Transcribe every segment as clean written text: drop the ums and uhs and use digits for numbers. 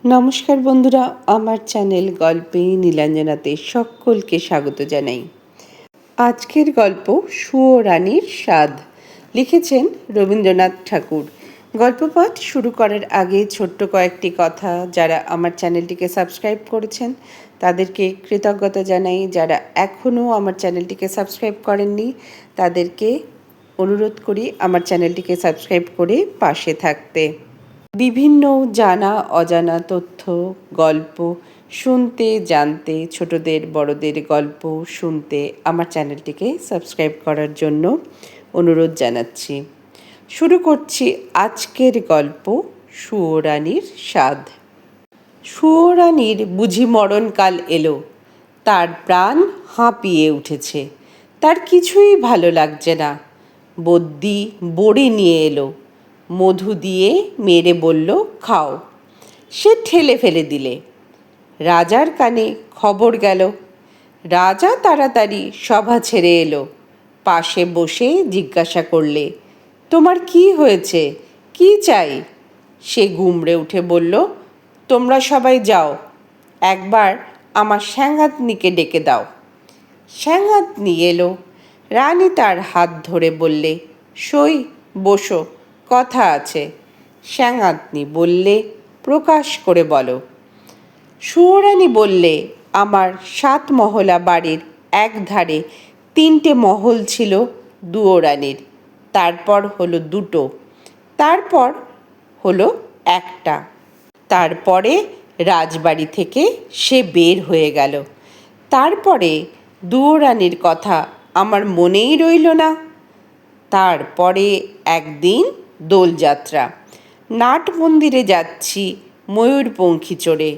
নমস্কার বন্ধুরা, আমার চ্যানেল গল্পে নীলাঞ্জনাতে সকলকে স্বাগত জানাই। আজকের গল্প সুয়ো রানীর স্বাদ, লিখেছেন রবীন্দ্রনাথ ঠাকুর। গল্প পাঠ শুরু করার আগে ছোট্ট কয়েকটি কথা। যারা আমার চ্যানেলটিকে সাবস্ক্রাইব করেছেন তাদেরকে কৃতজ্ঞতা জানাই। যারা এখনও আমার চ্যানেলটিকে সাবস্ক্রাইব করেননি তাদেরকে অনুরোধ করি আমার চ্যানেলটিকে সাবস্ক্রাইব করে পাশে থাকতে। বিভিন্ন জানা অজানা তথ্য, গল্প শুনতে, জানতে, ছোটদের বড়দের গল্প শুনতে আমার চ্যানেলটিকে সাবস্ক্রাইব করার জন্য অনুরোধ জানাচ্ছি। শুরু করছি আজকের গল্প, সুয়ো রানীর স্বাদ। সুয়ো রানীর বুঝি মরণকাল এলো। তার প্রাণ হাঁপিয়ে উঠেছে। তার কিছুই ভালো লাগছে না। বদ্যি বড়ি নিয়ে এলো। মধু দিয়ে মেরে বলল, খাও। সে ঠেলে ফেলে দিলে। রাজার কানে খবর গেল। রাজা তাড়াতাড়ি সভা ছেড়ে এলো। পাশে বসে জিজ্ঞাসা করলে, তোমার কি হয়েছে, কি চাই? সে গুমড়ে উঠে বলল, তোমরা সবাই যাও, একবার আমার স্যাঙাতনিকে ডেকে দাও। স্যাঙাতনি এলো। রানী তার হাত ধরে বললে, সই, বসো, কথা আছে। স্যাঙাতনি বললে, প্রকাশ করে বলো। সুয়ো রানী বললে, আমার 7 মহলা বাড়ির একধারে 3টে মহল ছিল দুয়ো রানীর, তারপর হলো 2টো, তারপর হলো 1টা। তারপরে রাজবাড়ি থেকে সে বের হয়ে গেল। তারপরে দুয়ো রানীর কথা আমার মনেই রইল না। তারপরে একদিন দোলযাত্রা। নাট মন্দিরে যাচ্ছি ময়ূরপঙ্খী চড়ে।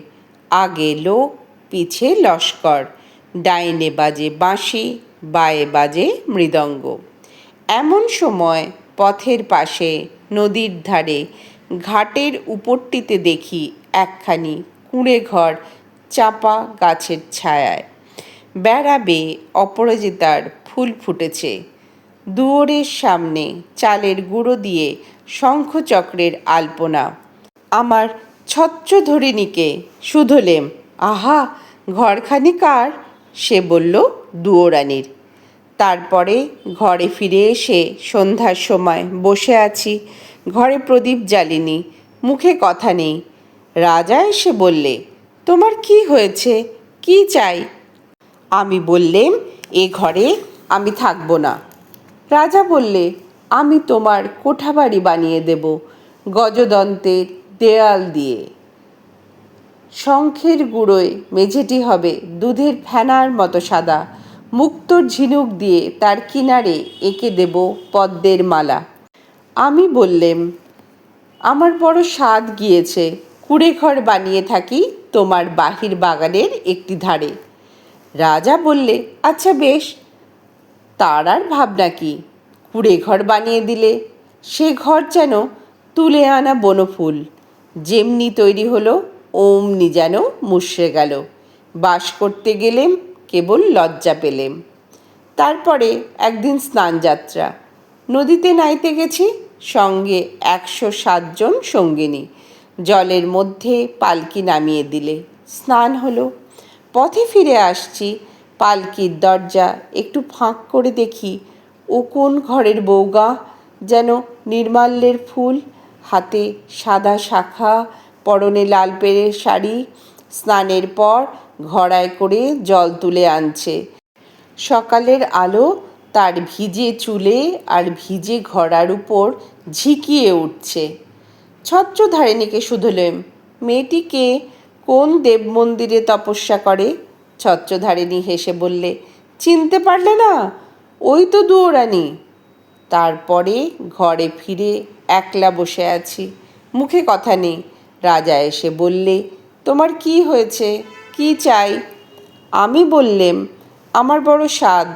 আগে লোক, পিছে লস্কর। ডাইনে বাজে বাঁশি, বায়ে বাজে মৃদঙ্গ। এমন সময় পথের পাশে নদীর ধারে ঘাটের উপরটিতে দেখি একখানি কুঁড়ে ঘর চাপা গাছের ছায়ায়। বেড়া বেয়ে অপরাজিতার ফুল ফুটেছে। দুয়ারের সামনে চালের গুঁড়ো দিয়ে শঙ্খচক্রের আলপনা। আমার ছত্রধরিণীকে শুধলেম, আহা, ঘরখানি কার? সে বলল, দুয়ো রানীর। তারপরে ঘরে ফিরে এসে সন্ধ্যার সময় বসে আছি। ঘরে প্রদীপ জ্বালিনি, মুখে কথা নেই। রাজা এসে বললে, তোমার কি হয়েছে, কি চাই? আমি বললেম, এ ঘরে আমি থাকব না। রাজা বললে, আমি তোমার কোঠাবাড়ি বানিয়ে দেব, গজদন্তের দেয়াল দিয়ে। শঙ্খের গুঁড়োয় মেঝেটি হবে দুধের ফেনার মতো সাদা। মুক্তোর ঝিনুক দিয়ে তার কিনারে এঁকে দেব পদ্মের মালা। আমি বললেম, আমার বড় স্বাদ গিয়েছে, কুঁড়ে ঘর বানিয়ে থাকি তোমার বাহির বাগানের একটি ধারে। রাজা বললে, আচ্ছা বেশ। তার আর ভাবনা কি, কুঁড়ে ঘর বানিয়ে দিলে। সে ঘর যেন তুলে আনা বনফুল। যেমনি তৈরি হলো অমনি যেন মুষড়ে গেল। বাস করতে গেলেম, কেবল লজ্জা পেলেম। তারপরে একদিন স্নানযাত্রা। নদীতে নাইতে গেছি, সঙ্গে 107 জন সঙ্গিনী। জলের মধ্যে পালকি নামিয়ে দিলে, স্নান হলো। পথে ফিরে আসছি, পালকির দরজা একটু ফাঁক করে দেখি ও কোন ঘরের বউগা, যেন নির্মাল্যের ফুল, হাতে সাদা শাখা, পরনে লাল পেড়ের শাড়ি। স্নানের পর ঘড়ায় করে জল তুলে আনছে। সকালের আলো তার ভিজে চুলে আর ভিজে ঘড়ার উপর ঝিকিয়ে উঠছে। ছত্রধারিণীকে শুধলেম, মেয়েটিকে কোন দেব মন্দিরে তপস্যা করে? ছত্রধারিণী হেসে বললে, চিনতে পারলে না? ওই তো দুয়ো রানী। তারপরে ঘরে ফিরে একলা বসে আছি, মুখে কথা নেই। রাজা এসে বললে, তোমার কি হয়েছে, কি চাই? আমি বললেম, আমার বড় স্বাদ,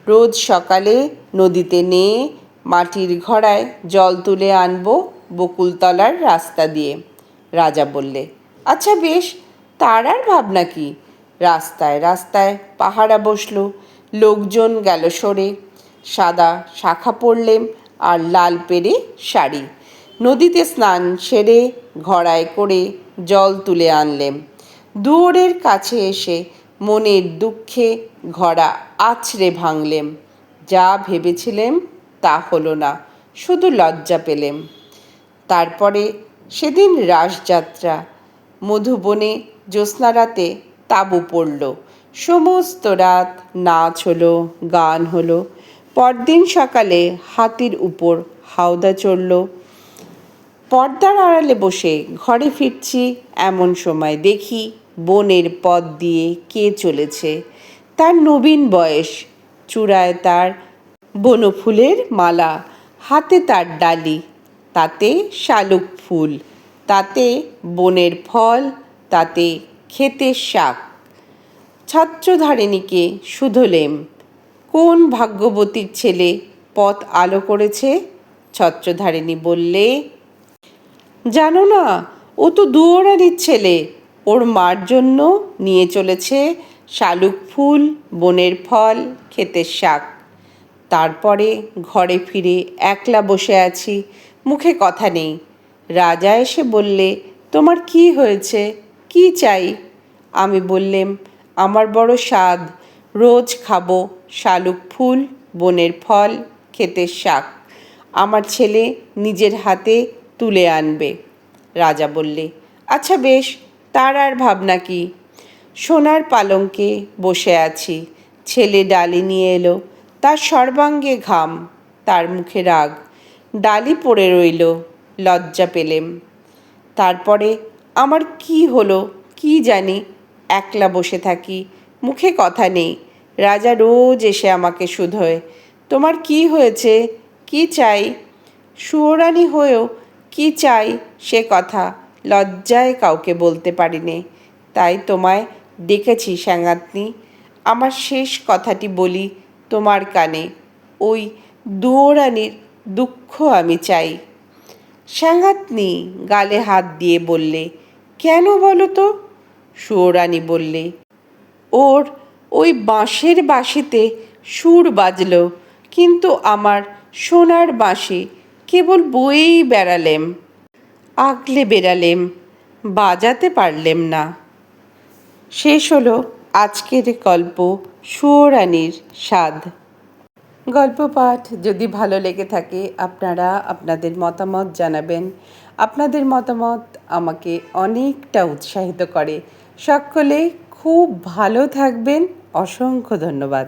রোজ সকালে নদীতে নিয়ে মাটির ঘড়ায় জল তুলে আনবো বকুলতলার রাস্তা দিয়ে। রাজা বললে, আচ্ছা বেশ। তার আর ভাবনা কি। রাস্তায় রাস্তায় পাহারা বসলো, লোকজন গেল সরে। সাদা শাখা পরলেম আর লাল পেড়ে শাড়ি। নদীতে স্নান সেরে ঘড়ায় করে জল তুলে আনলেম। দুয়ারের কাছে এসে মনের দুঃখে ঘড়া আছড়ে ভাঙলেম। যা ভেবেছিলেম তা হলো না, শুধু লজ্জা পেলেম। তারপরে সেদিন রাসযাত্রা। মধুবনে জ্যোৎস্নারাতে তাঁবু পড়ল। সমস্ত রাত নাচ হলো, গান হলো। পরদিন সকালে হাতির উপর হাওদা চড়ল। পর্দার আড়ালে বসে ঘরে ফিরছি এমন সময় দেখি বনের পথ দিয়ে কে চলেছে। তার নবীন বয়স, চূড়ায় তার বনফুলের মালা, হাতে তার ডালি, তাতে শালুক ফুল, তাতে বনের ফল, তাতে ক্ষেতের শাক। ছত্রধারিণীকে শুধলেম, কোন ভাগ্যবতীর ছেলে পথ আলো করেছে? ছত্রধারিণী বললে, জানো না, ও তো দুয়োরানির ছেলে। ওর মার জন্য নিয়ে চলেছে শালুক ফুল, বনের ফল, ক্ষেতের শাক। তারপরে ঘরে ফিরে একলা বসে আছি, মুখে কথা নেই। রাজা এসে বললে, তোমার কি হয়েছে, কি চাই? আমি বললেম, আমার বড় স্বাদ, রোজ খাবো শালুক ফুল, বনের ফল, ক্ষেতের শাক। আমার ছেলে নিজের হাতে তুলে আনবে। রাজা বললে, আচ্ছা বেশ, তার আর ভাবনা কি। সোনার পালঙ্কে বসে আছি, ছেলে ডালি নিয়ে এলো। তার সর্বাঙ্গে ঘাম, তার মুখে রাগ। ডালি পড়ে রইল, লজ্জা পেলেম। তারপরে আমার কি হলো কি জানি, একলা বসে থাকি, মুখে কথা নেই। রাজা রোজ এসে আমাকে শুধোয়, তোমার কি হয়েছে, কি চাই? সুয়োরানী হয়েও কি চাই সে কথা লজ্জায় কাউকে বলতে পারিনে। তাই তোমায় ডেকেছি সাঙ্গাতনি। আমার শেষ কথাটি বলি তোমার কানে, ওই দুয়োরানির দুঃখ আমি চাই। সাঙ্গাতনি গালে হাত দিয়ে বললে, কেন বলো তো? সুয়োরানী বললে, ওর ওই বাঁশের বাঁশিতে সুর বাজল, কিন্তু আমার সোনার বাঁশি কেবল বয়েই বেড়ালেম, আগলে বেড়ালেম, বাজাতে পারলেম না। শেষ হলো আজকের গল্প সুয়োরানীর স্বাদ। গল্প পাঠ যদি ভালো লেগে থাকে আপনারা আপনাদের মতামত জানাবেন। আপনাদের মতামত আমাকে অনেকটা উৎসাহিত করে। সকলে খুব ভালো থাকবেন। অসংখ্য ধন্যবাদ।